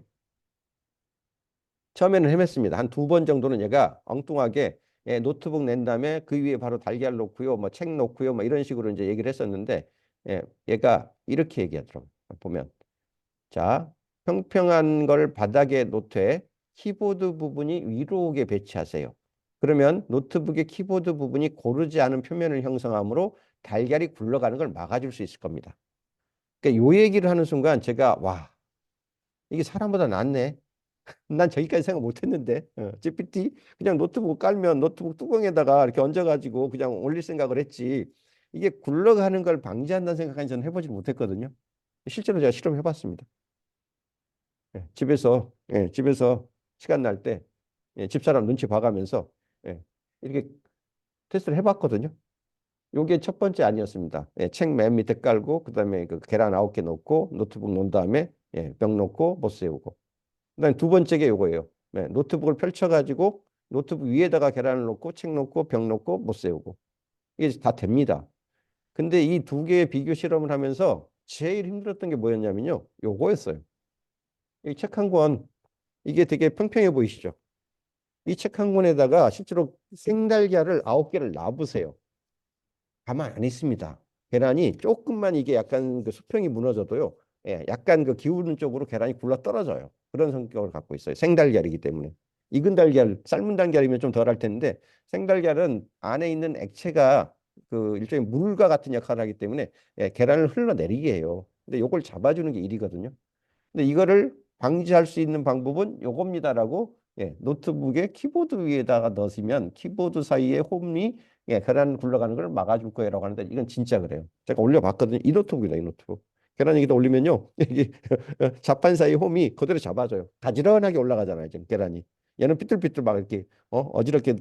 처음에는 헤맸습니다. 한 2번 정도는 얘가 엉뚱하게 노트북 낸 다음에 그 위에 바로 달걀 놓고요, 뭐 책 놓고요, 뭐 이런 식으로 이제 얘기를 했었는데 얘가 이렇게 얘기하더라고요. 보면 자, 평평한 걸 바닥에 놓되 키보드 부분이 위로 오게 배치하세요. 그러면 노트북의 키보드 부분이 고르지 않은 표면을 형성하므로 달걀이 굴러가는 걸 막아줄 수 있을 겁니다. 그러니까 요 얘기를 하는 순간 제가 와, 이게 사람보다 낫네. 난 저기까지 생각 못 했는데. GPT 그냥 노트북 깔면 노트북 뚜껑에다가 이렇게 얹어가지고 그냥 올릴 생각을 했지. 이게 굴러가는 걸 방지한다는 생각까지 저는 해보지 못했거든요. 실제로 제가 실험해봤습니다. 집에서 시간 날 때 집사람 눈치 봐가면서 이렇게 테스트를 해봤거든요. 요게 첫 번째 아니었습니다. 예, 책 맨 밑에 깔고 그다음에 그 계란 9개 넣고 노트북 놓은 다음에 예, 병 놓고 못 세우고. 그다음에 두 번째 게 요거예요. 예, 노트북을 펼쳐가지고 노트북 위에다가 계란을 놓고 책 놓고 병 놓고 못 세우고. 이게 다 됩니다. 근데 이 두 개의 비교 실험을 하면서 제일 힘들었던 게 뭐였냐면요. 요거였어요. 이 책 한 권, 이게 되게 평평해 보이시죠? 이 책 한 권에다가 실제로 생달걀을 9개를 놔보세요. 가만 안 있습니다. 계란이 조금만 이게 약간 그 수평이 무너져도요. 예, 약간 그 기울는 쪽으로 계란이 굴러 떨어져요. 그런 성격을 갖고 있어요. 생달걀이기 때문에. 익은 달걀, 삶은 달걀이면 좀 덜 할 텐데 생달걀은 안에 있는 액체가 그 일종의 물과 같은 역할을 하기 때문에 예, 계란을 흘러내리게 해요. 근데 요걸 잡아주는 게 일이거든요. 근데 이거를 방지할 수 있는 방법은 요겁니다라고 예, 노트북의 키보드 위에다가 넣으시면 키보드 사이에 홈이 예, 계란 굴러가는 걸 막아줄 거예요라고 하는데 이건 진짜 그래요. 제가 올려봤거든요. 이 노트북이다, 이 노트북. 계란 여기다 올리면요, 이게 자판 사이 홈이 그대로 잡아줘요. 가지런하게 올라가잖아요, 지금 계란이. 얘는 삐뚤삐뚤 막 이렇게 어지럽게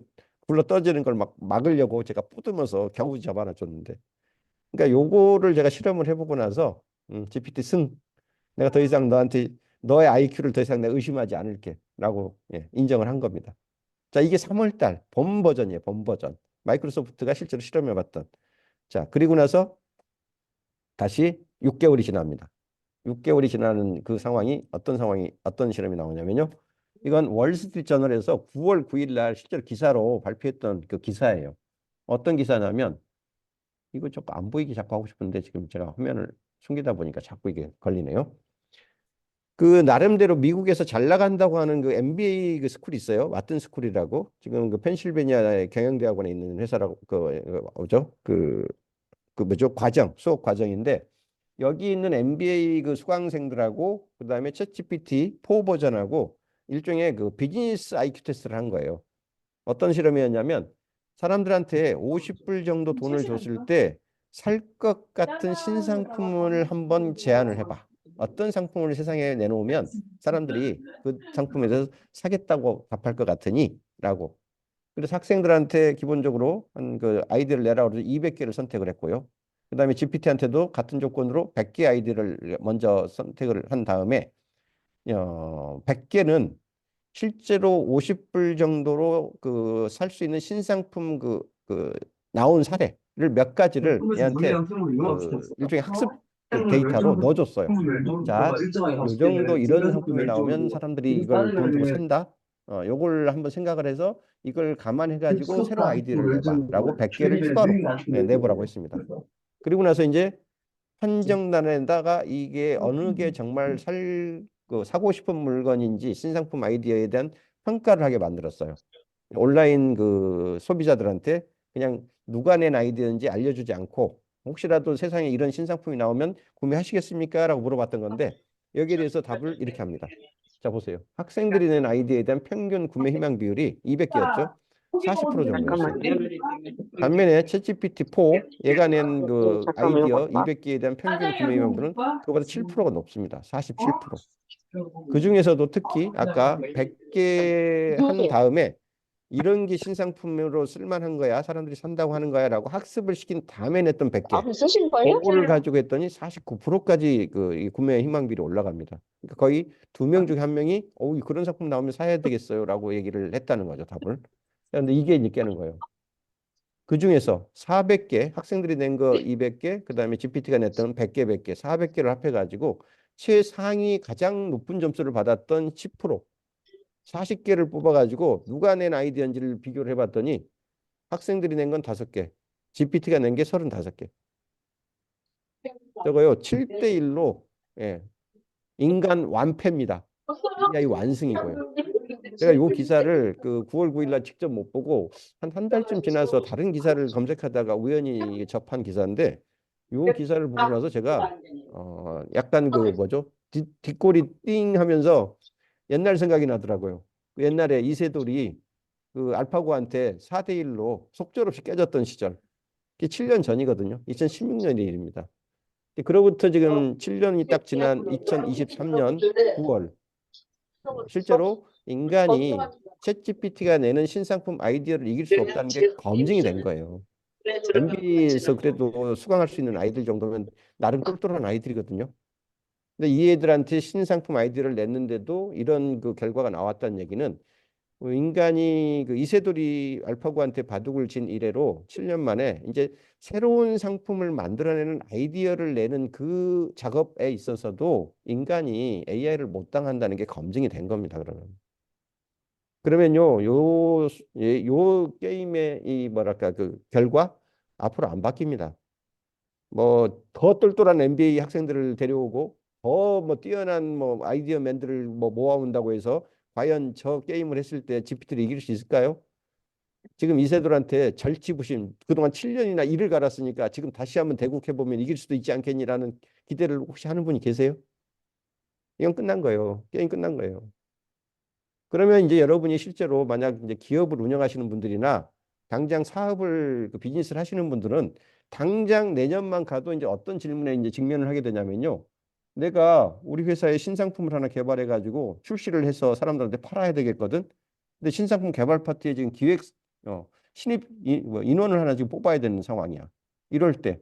굴러 떨어지는 걸 막 막으려고 제가 뿌드면서 겨우 잡아놔줬는데. 그러니까 요거를 제가 실험을 해보고 나서 GPT 승. 내가 더 이상 너한테 너의 IQ를 더 이상 내가 의심하지 않을게라고 예, 인정을 한 겁니다. 자, 이게 3월 달 봄 버전이에요. 봄 버전. 마이크로소프트가 실제로 실험해 봤던. 자, 그리고 나서 다시 6개월이 지납니다. 6개월이 지나는 그 상황이 어떤 실험이 나오냐면요. 이건 월스트리트저널에서 9월 9일 날 실제로 기사로 발표했던 그 기사예요. 어떤 기사냐면 이거 자꾸 안 보이게 자꾸 하고 싶은데 지금 제가 화면을 숨기다 보니까 자꾸 이게 걸리네요. 그 나름대로 미국에서 잘 나간다고 하는 그 MBA 그 스쿨이 있어요. 와튼 스쿨이라고. 지금 그 펜실베니아의 경영대학원에 있는 회사라고 뭐죠? 그 뭐죠? 수업 과정인데 여기 있는 MBA 그 수강생들하고 그다음에 챗GPT 4 버전하고 일종의 그 비즈니스 IQ 테스트를 한 거예요. 어떤 실험이었냐면 사람들한테 50불 정도 돈을 줬을 때 살 것 같은 신상품을 한번 제안을 해봐. 어떤 상품을 세상에 내놓으면 사람들이 그 상품에 대해서 사겠다고 답할 것 같으니? 라고. 그래서 학생들한테 기본적으로 한 그 아이디를 내라고 해서 200개를 선택을 했고요. 그 다음에 GPT한테도 같은 조건으로 100개 아이디를 먼저 선택을 한 다음에 100개는 실제로 50불 정도로 그 살 수 있는 신상품 그 나온 사례를 몇 가지를 얘한테 일종의 학습 그 데이터로 넣어줬어요. 자, 요 정도 이런 상품이 나오면 사람들이 이걸 돈 주고 산다. 요걸 한번 생각을 해서 이걸 감안해가지고 새로운 아이디어를 내봐라고 100개를 추가로 내보라고 했습니다. 그리고 나서 이제 판정단에다가 이게 어느 게 정말 사고 싶은 물건인지 신상품 아이디어에 대한 평가를 하게 만들었어요. 온라인 그 소비자들한테 그냥 누가 낸 아이디어인지 알려주지 않고 혹시라도 세상에 이런 신상품이 나오면 구매하시겠습니까? 라고 물어봤던 건데 여기에 대해서 답을 이렇게 합니다. 자, 보세요. 학생들이 낸 아이디어에 대한 평균 구매 희망 비율이 200개였죠. 40% 정도였어요. 반면에 챗GPT4 얘가 낸 그 아이디어 200개에 대한 평균 구매 희망률은 그거보다 7%가 높습니다. 47%. 그 중에서도 특히 아까 100개 한 다음에 이런 게 신상품으로 쓸만한 거야. 사람들이 산다고 하는 거야. 라고 학습을 시킨 다음에 냈던 100개. 쓰신 거예요? 그거를 가지고 했더니 49%까지 그 구매 희망비율이 올라갑니다. 그러니까 거의 2명 중에 1명이 그런 상품 나오면 사야 되겠어요. 라고 얘기를 했다는 거죠. 답을. 그런데 이게 이제 깨는 거예요. 그 중에서 400개, 학생들이 낸 거 200개, 그 다음에 GPT가 냈던 100개, 100개, 400개를 합해가지고 최상위 가장 높은 점수를 받았던 10%, 40개를 뽑아가지고 누가 낸 아이디어인지를 비교를 해봤더니 학생들이 낸 건 5개, GPT가 낸 게 35개. 저거요, 7대1로 예, 인간 완패입니다. AI 완승이고요. 제가 이 기사를 그 9월 9일 날 직접 못 보고 한 달쯤 지나서 다른 기사를 검색하다가 우연히 접한 기사인데 이 기사를 보고 나서 제가 약간 그 뭐죠? 뒷골이 띵 하면서 옛날 생각이 나더라고요. 그 옛날에 이세돌이 그 알파고한테 4대1로 속절없이 깨졌던 시절. 그게 7년 전이거든요. 2016년의 일입니다. 그로부터 지금 7년이 딱 지난 2023년 9월 실제로 인간이 챗GPT가 내는 신상품 아이디어를 이길 수 없다는 게 검증이 된 거예요. MBA에서 그래도 수강할 수 있는 아이들 정도면 나름 똘똘한 아이들이거든요. 근데 이 애들한테 신상품 아이디어를 냈는데도 이런 그 결과가 나왔다는 얘기는 인간이 그 이세돌이 알파고한테 바둑을 진 이래로 7년 만에 이제 새로운 상품을 만들어내는 아이디어를 내는 그 작업에 있어서도 인간이 AI를 못 당한다는 게 검증이 된 겁니다. 그러면요, 요 게임의 이 뭐랄까 그 결과 앞으로 안 바뀝니다. 뭐 더 똘똘한 MBA 학생들을 데려오고 더 뭐 뛰어난 뭐 아이디어맨들을 뭐 모아온다고 해서 과연 저 게임을 했을 때 GPT를 이길 수 있을까요? 지금 이세돌한테 절치부심 그동안 7년이나 이를 갈았으니까 지금 다시 한번 대국해 보면 이길 수도 있지 않겠니라는 기대를 혹시 하는 분이 계세요? 이건 끝난 거예요. 게임 끝난 거예요. 그러면 이제 여러분이 실제로 만약 이제 기업을 운영하시는 분들이나 당장 사업을 그 비즈니스를 하시는 분들은 당장 내년만 가도 이제 어떤 질문에 이제 직면을 하게 되냐면요. 내가 우리 회사에 신상품을 하나 개발해 가지고 출시를 해서 사람들한테 팔아야 되겠거든. 근데 신상품 개발 파트에 지금 신입 인원을 하나 지금 뽑아야 되는 상황이야. 이럴 때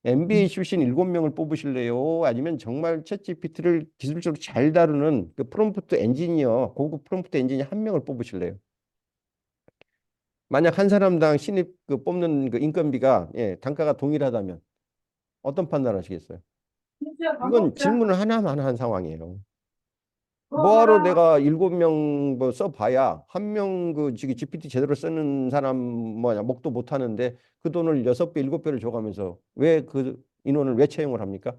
MBA 출신 7명을 뽑으실래요? 아니면 정말 챗GPT를 기술적으로 잘 다루는 그 프롬프트 엔지니어, 고급 프롬프트 엔지니어 1명을 뽑으실래요? 만약 한 사람당 신입 그 뽑는 그 인건비가 단가가 동일하다면 어떤 판단을 하시겠어요? 이건 질문을 하나만 한 상황이에요. 뭐하러 내가 7명 뭐 써봐야 1명 그 지금 GPT 제대로 쓰는 사람 뭐냐 목도 못 하는데 그 돈을 6배, 7배를 줘가면서 왜 그 인원을 왜 채용을 합니까?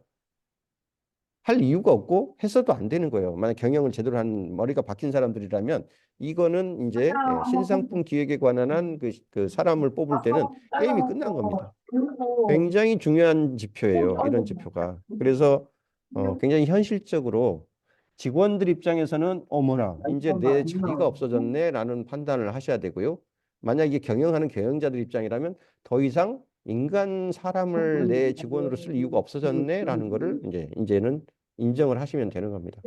할 이유가 없고 했어도 안 되는 거예요. 만약 경영을 제대로 한 머리가 박힌 사람들이라면 이거는 이제 신상품 기획에 관한 그 사람을 뽑을 때는 게임이 끝난 겁니다. 굉장히 중요한 지표예요. 이런 지표가. 그래서 굉장히 현실적으로 직원들 입장에서는 어머나 이제 내 자리가 없어졌네라는 판단을 하셔야 되고요. 만약에 경영하는 경영자들 입장이라면 더 이상 인간 사람을 내 직원으로 쓸 이유가 없어졌네라는 거를 이제는 인정을 하시면 되는 겁니다.